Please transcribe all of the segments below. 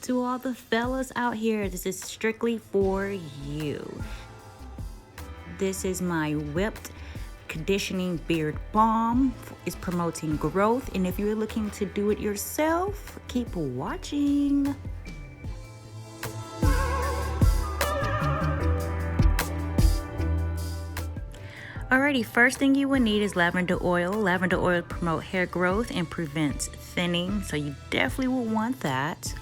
To all the fellas out here, this is strictly for you. This is my whipped conditioning beard balm. It's promoting growth, and if you're looking to do it yourself, keep watching. Alrighty, first thing you will need is lavender oil. Lavender oil promotes hair growth and prevents thinning, so you definitely will want that.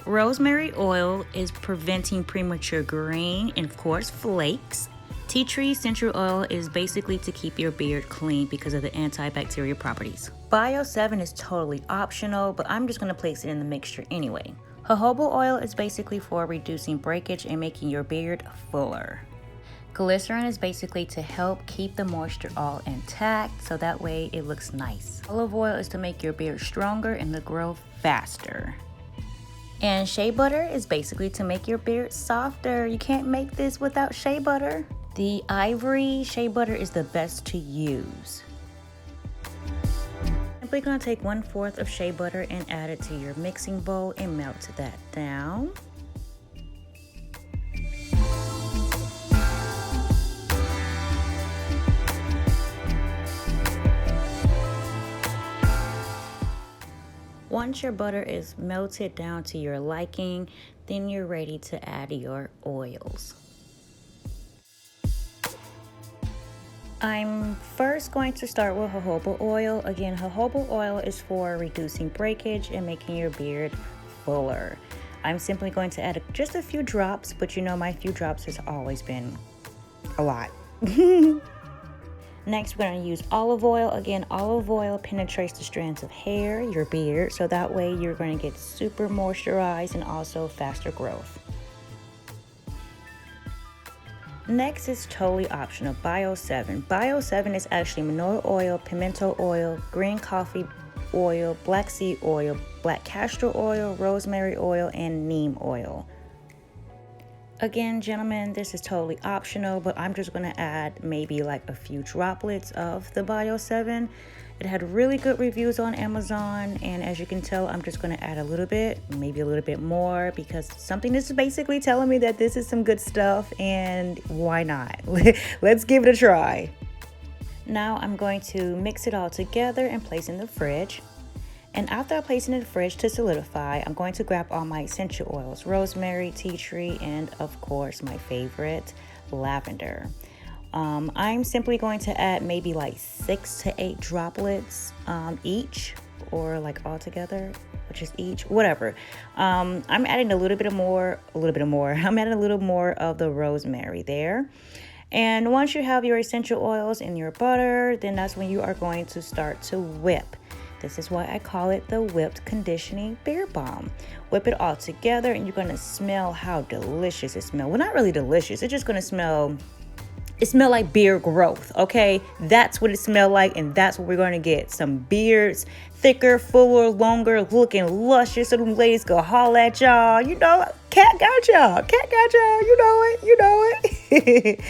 Rosemary oil is preventing premature graying and, of course, flakes. Tea tree essential oil is basically to keep your beard clean because of the antibacterial properties. Bio7 is totally optional, but I'm just going to place it in the mixture anyway. Jojoba oil is basically for reducing breakage and making your beard fuller. Glycerin is basically to help keep the moisture all intact, so that way it looks nice. Olive oil is to make your beard stronger and to grow faster. And shea butter is basically to make your beard softer. You can't make this without shea butter. The ivory shea butter is the best to use. Simply gonna take 1/4 of shea butter and add it to your mixing bowl and melt that down. Once your butter is melted down to your liking, then you're ready to add your oils. I'm first going to start with jojoba oil. Again, jojoba oil is for reducing breakage and making your beard fuller. I'm simply going to add just a few drops, but you know my few drops has always been a lot. Next, we're going to use olive oil. Again, olive oil penetrates the strands of hair, your beard, so that way you're going to get super moisturized and also faster growth. Next is totally optional, Bio7. Bio7 is actually manure oil, pimento oil, green coffee oil, black seed oil, black castor oil, rosemary oil, and neem oil. Again, gentlemen, this is totally optional, but I'm just going to add maybe like a few droplets of the Bio7. It had really good reviews on Amazon, and as you can tell, I'm just going to add a little bit, maybe a little bit more, because something is basically telling me that this is some good stuff, and why not? Let's give it a try. Now I'm going to mix it all together and place in the fridge. And after I place it in the fridge to solidify, I'm going to grab all my essential oils, rosemary, tea tree, and of course my favorite, lavender. I'm simply going to add maybe like 6 to 8 droplets each, or like all together, which is each, whatever. I'm adding a little bit more. I'm adding a little more of the rosemary there. And once you have your essential oils in your butter, then that's when you are going to start to whip. This is why I call it the whipped conditioning beard balm. Whip it all together and you're gonna smell how delicious it smells. Well, not really delicious, it's just gonna smell, it smells like beard growth, okay? That's what it smells like, and that's what we're gonna get. Some beards, thicker, fuller, longer, looking luscious, so them ladies go holla at y'all. You know, cat got y'all, you know it.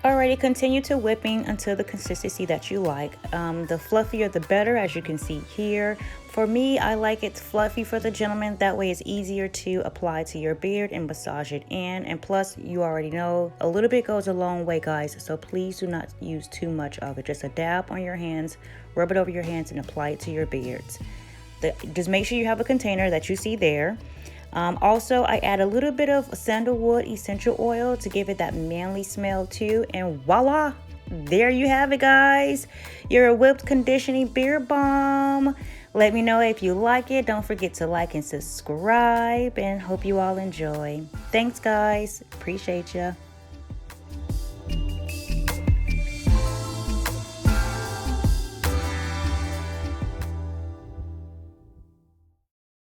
Alrighty, continue to whipping until the consistency that you like. The fluffier the better, as you can see here. For me, I like it fluffy for the gentleman. That way it's easier to apply to your beard and massage it in. And plus, you already know, a little bit goes a long way, guys. So please do not use too much of it. Just a dab on your hands, rub it over your hands, and apply it to your beards. Just make sure you have a container that you see there. Also, I add a little bit of sandalwood essential oil to give it that manly smell too, and voila, there you have it, guys, your whipped conditioning beard balm. Let me know if you like it. Don't forget to like and subscribe, and hope you all enjoy. Thanks, guys, appreciate ya.